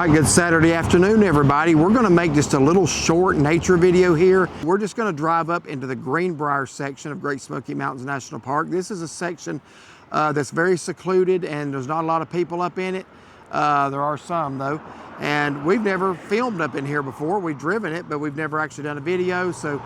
right, good Saturday afternoon, everybody. We're going to make just a little short nature video here. We're just going to drive up into the Greenbrier section of Great Smoky Mountains National Park. This is a section that's very secluded and there's not a lot of people up in it. There are some though. And we've never filmed up in here before. We've driven it, but we've never actually done a video. So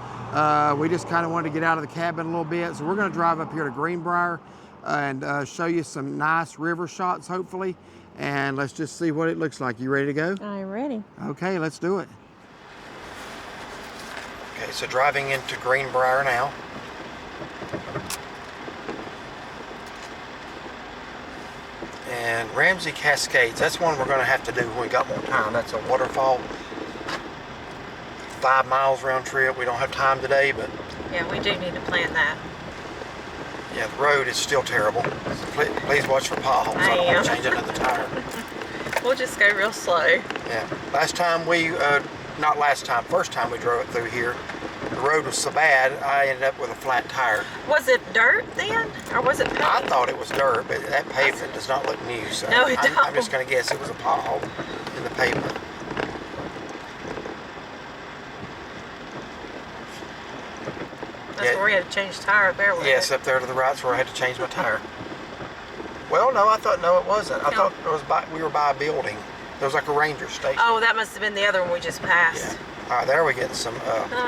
we just kind of wanted to get out of the cabin a little bit. So we're going to drive up here to Greenbrier and show you some nice river shots, hopefully. And let's just see what it looks like. You ready to go? I'm ready. Okay, let's do it. Okay, so driving into Greenbrier now. And Ramsey Cascades, that's one we're going to have to do when we got more time. That's a waterfall, 5 miles round trip. We don't have time today, but... Yeah, we do need to plan that. Yeah, the road is still terrible. Please watch for potholes. I don't want to change another tire. We'll just go real slow. Yeah. First time we drove it through here, the road was so bad, I ended up with a flat tire. Was it dirt then, or was it paved? I thought it was dirt, but that pavement does not look new, so no, I'm just going to guess it was a pothole in the pavement. That's where we had to change the tire up there. Yes, up there to the right's where I had to change my tire. Well, no, it wasn't. I thought it was we were by a building. There was like a ranger station. Oh, that must have been the other one we just passed. Yeah. All right, there we get some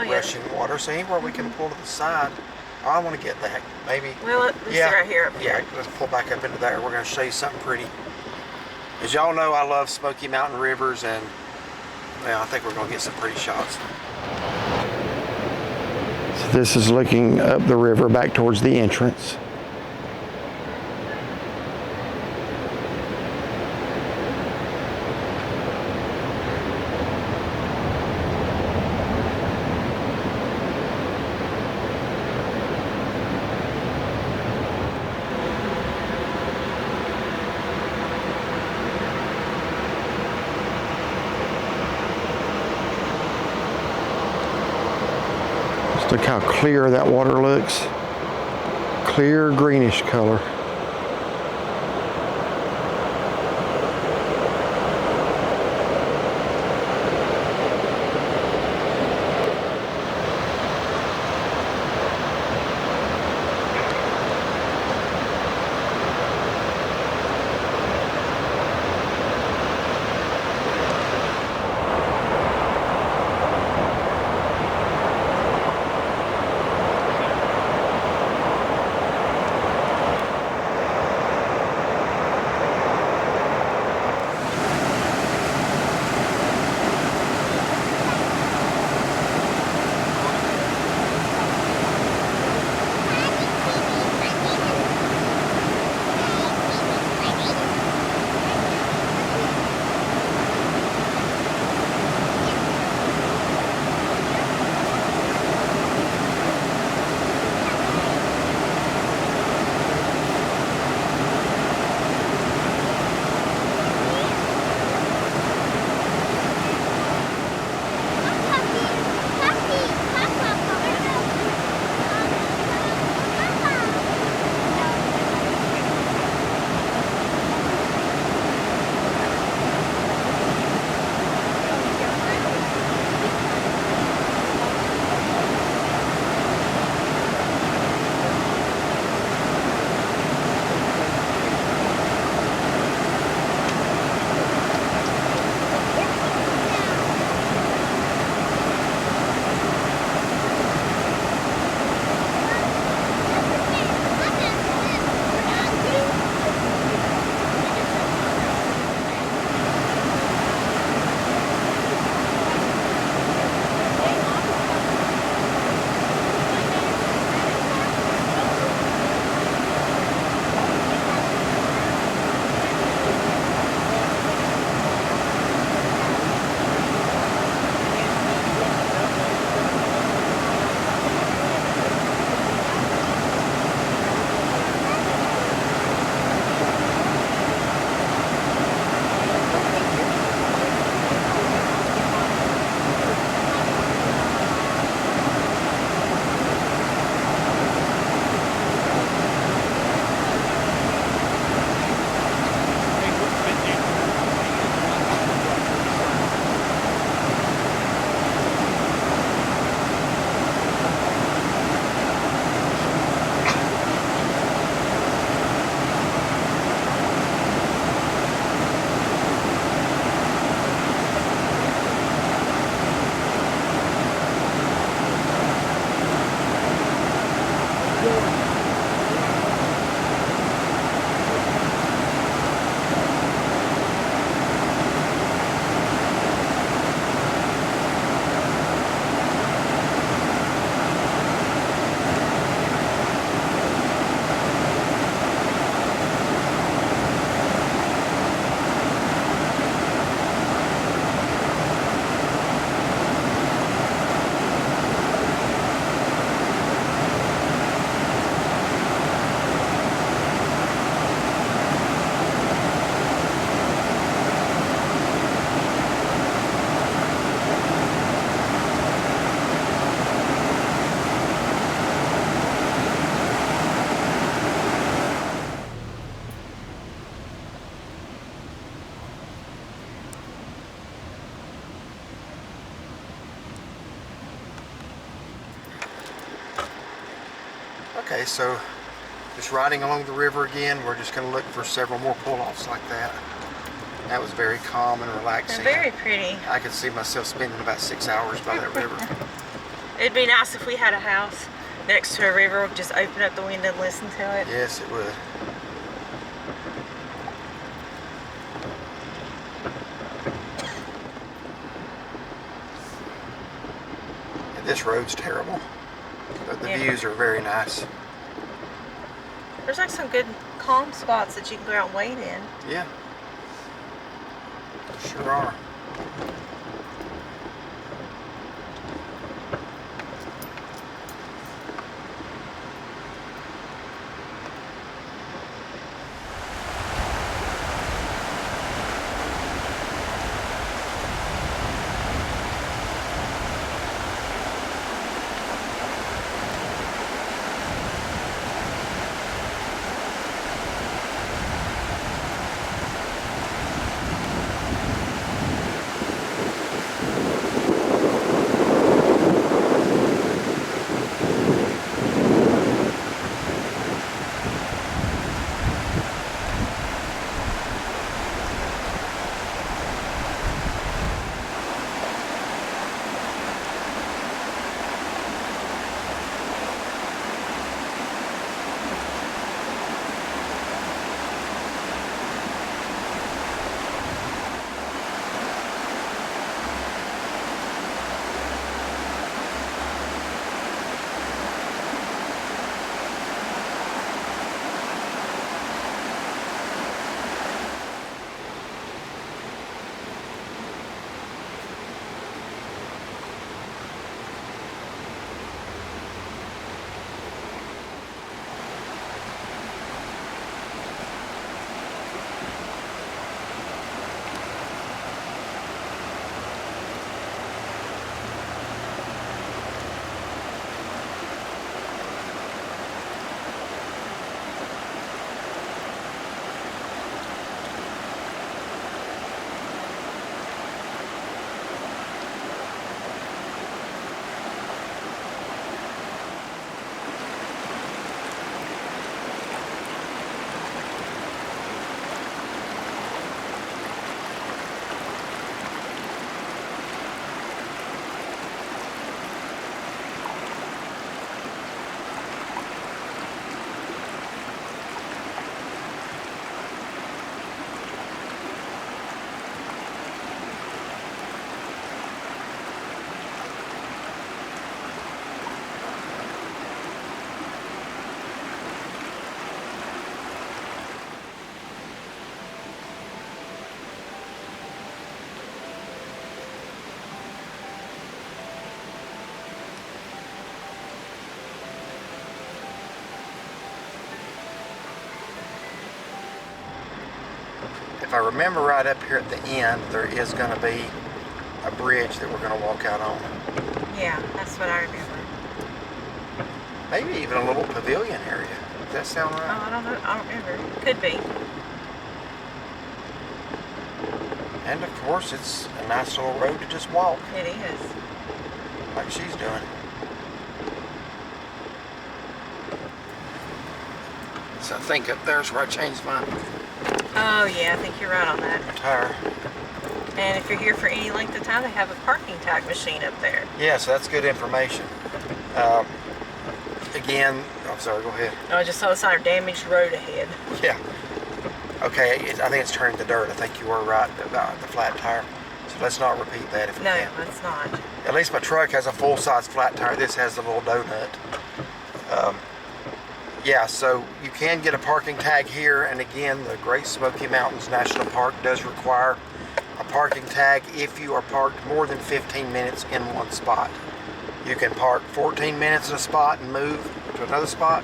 rushing water. So anywhere we can pull to the side. Oh, I want to get that. Maybe. Well, let's see right here. Yeah, let's pull back up into there. We're going to show you something pretty. As y'all know, I love Smoky Mountain rivers, and well, I think we're going to get some pretty shots. So this is looking up the river back towards the entrance. Look how clear that water looks. Clear greenish color. Okay, so just riding along the river again, we're just going to look for several more pull-offs like that. That was very calm and relaxing. They're very pretty. I could see myself spending about 6 hours by that river. It'd be nice if we had a house next to a river. Just open up the window and listen to it. Yes, it would. And this road's terrible, but the views are very nice. There's like some good calm spots that you can go out and wade in. Yeah. Sure are. If I remember right, up here at the end, there is going to be a bridge that we're going to walk out on. Yeah, that's what I remember. Maybe even a little pavilion area. Does that sound right? Oh, I don't know. I don't remember. Could be. And of course, it's a nice little road to just walk. It is. Like she's doing. So I think up there's where I changed my Oh, yeah, I think you're right on that. tire. And if you're here for any length of time, they have a parking tag machine up there. Yeah, so that's good information. Again, I'm sorry, go ahead. Oh, I just saw the sign of damaged road ahead. Yeah. Okay, I think it's turning to dirt. I think you were right about the flat tire. So let's not repeat that if we No, can. it's not. At least my truck has a full-size flat tire. This has the little donut. Yeah, so you can get a parking tag here, and again, the Great Smoky Mountains National Park does require a parking tag if you are parked more than 15 minutes in one spot. You can park 14 minutes in a spot and move to another spot,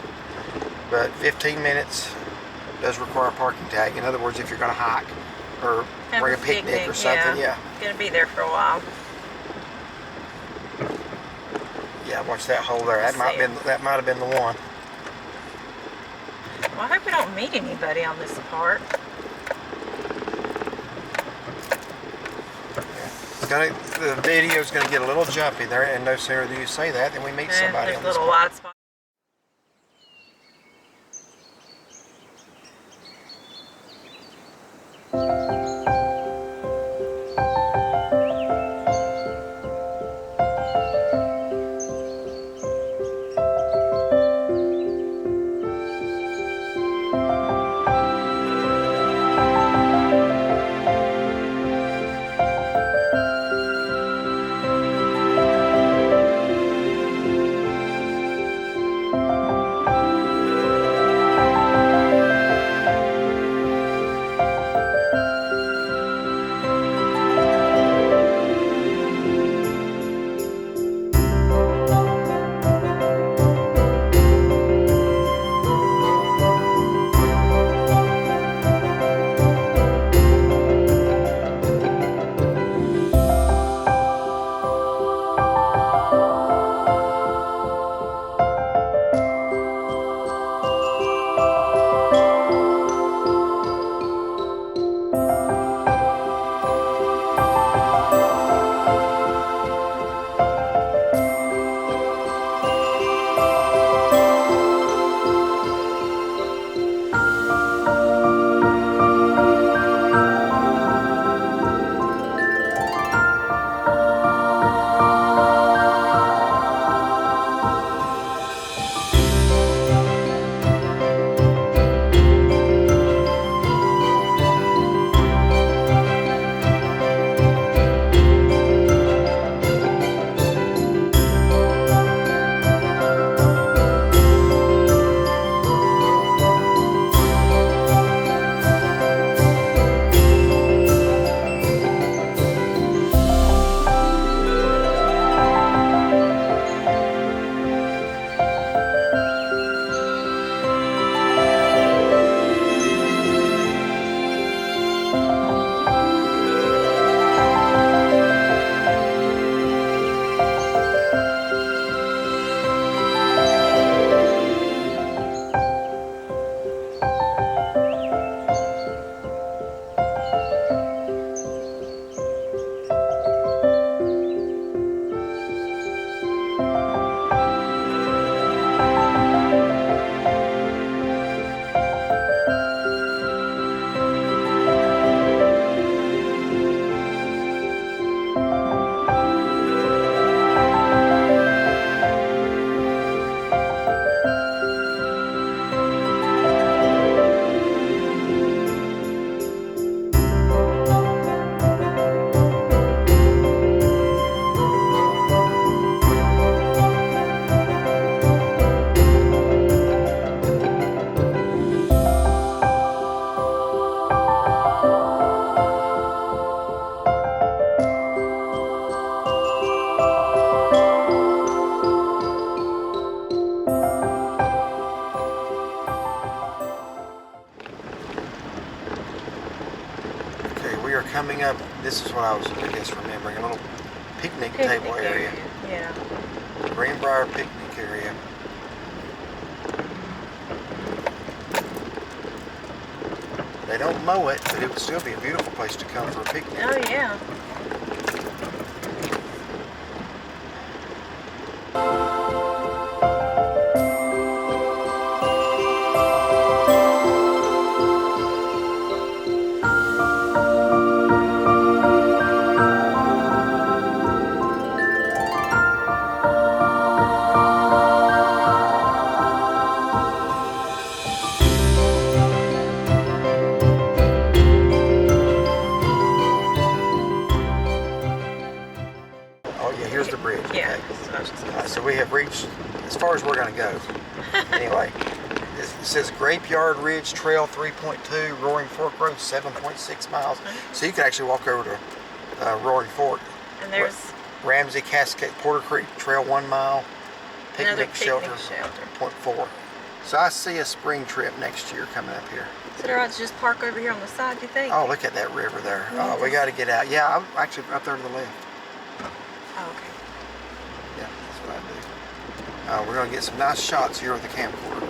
but 15 minutes does require a parking tag. In other words, if you're going to hike or Have bring a picnic or something, yeah. Gonna be there for a while. Yeah, watch that hole there. That might have been the one. Well, I hope we don't meet anybody on this part. The video's going to get a little jumpy there, and no sooner do you say that than we meet somebody There's on a this little part. wide spot. this is what I was, I guess, remembering. A little picnic table area. Yeah. Greenbrier picnic area. They don't mow it, but it would still be a beautiful place to come for a picnic. Oh, yeah. Oh yeah, here's the bridge. Yeah. Okay. So we have reached as far as we're going to go. Anyway, it says Grapeyard Ridge Trail 3.2, Roaring Fork Road 7.6 miles. So you can actually walk over to Roaring Fork. And there's Ramsey Cascade, Porter Creek Trail 1 mile, another picnic shelter 0.4. So I see a spring trip next year coming up here. So they're right to just park over here on the side, do you think? Oh, look at that river there. Oh, we got to get out. Yeah, I'm actually up there to the left. Oh, okay. Yeah, that's what I do. We're going to get some nice shots here with the camcorder.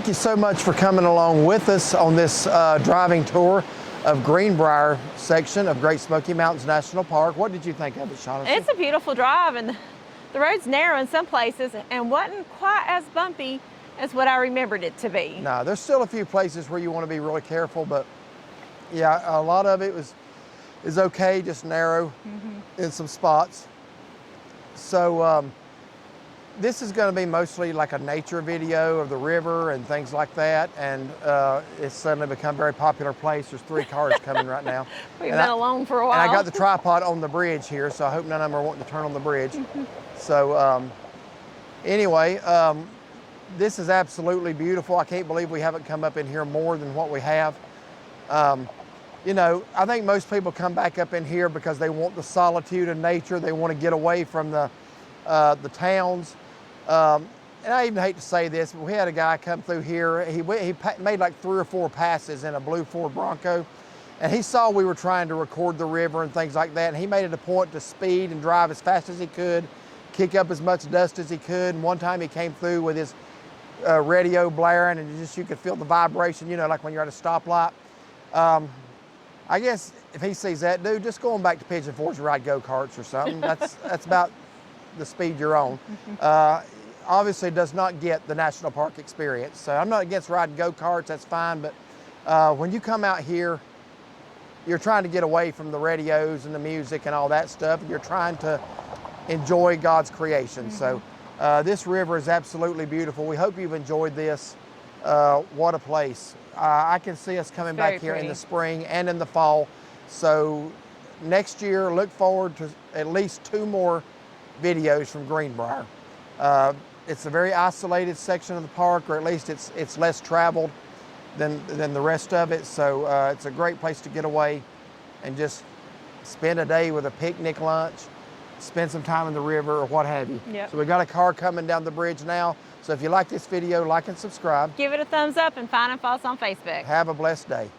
thank you so much for coming along with us on this driving tour of Greenbrier section of Great Smoky Mountains National Park. What did you think of it, Shaughnessy? It's a beautiful drive, and the road's narrow in some places and wasn't quite as bumpy as what I remembered it to be. No, there's still a few places where you want to be really careful, but yeah, a lot of it is okay, just narrow in some spots. So this is going to be mostly like a nature video of the river and things like that, and it's suddenly become a very popular place. There's 3 cars coming right now. We've been alone for a while. And I got the tripod on the bridge here, so I hope none of them are wanting to turn on the bridge. So anyway, this is absolutely beautiful. I can't believe we haven't come up in here more than what we have. You know, I think most people come back up in here because they want the solitude of nature. They want to get away from the towns. And I even hate to say this, but we had a guy come through here. He made like 3 or 4 passes in a blue Ford Bronco. And he saw we were trying to record the river and things like that. And he made it a point to speed and drive as fast as he could, kick up as much dust as he could. And one time he came through with his radio blaring, and you could feel the vibration, you know, like when you're at a stoplight. I guess if he sees that dude, just going back to Pigeon Forge and ride go-karts or something. That's about the speed you're on. Obviously does not get the national park experience. So I'm not against riding go-karts, that's fine, but when you come out here, you're trying to get away from the radios and the music and all that stuff, and you're trying to enjoy God's creation. So this river is absolutely beautiful. We hope you've enjoyed this. What a place. I can see us coming back here in the spring and in the fall. So next year, look forward to at least 2 more videos from Greenbrier. It's a very isolated section of the park, or at least it's less traveled than the rest of it. So it's a great place to get away and just spend a day with a picnic lunch, spend some time in the river or what have you. Yep. So we got a car coming down the bridge now. So if you like this video, like and subscribe. Give it a thumbs up and find and follow us on Facebook. Have a blessed day.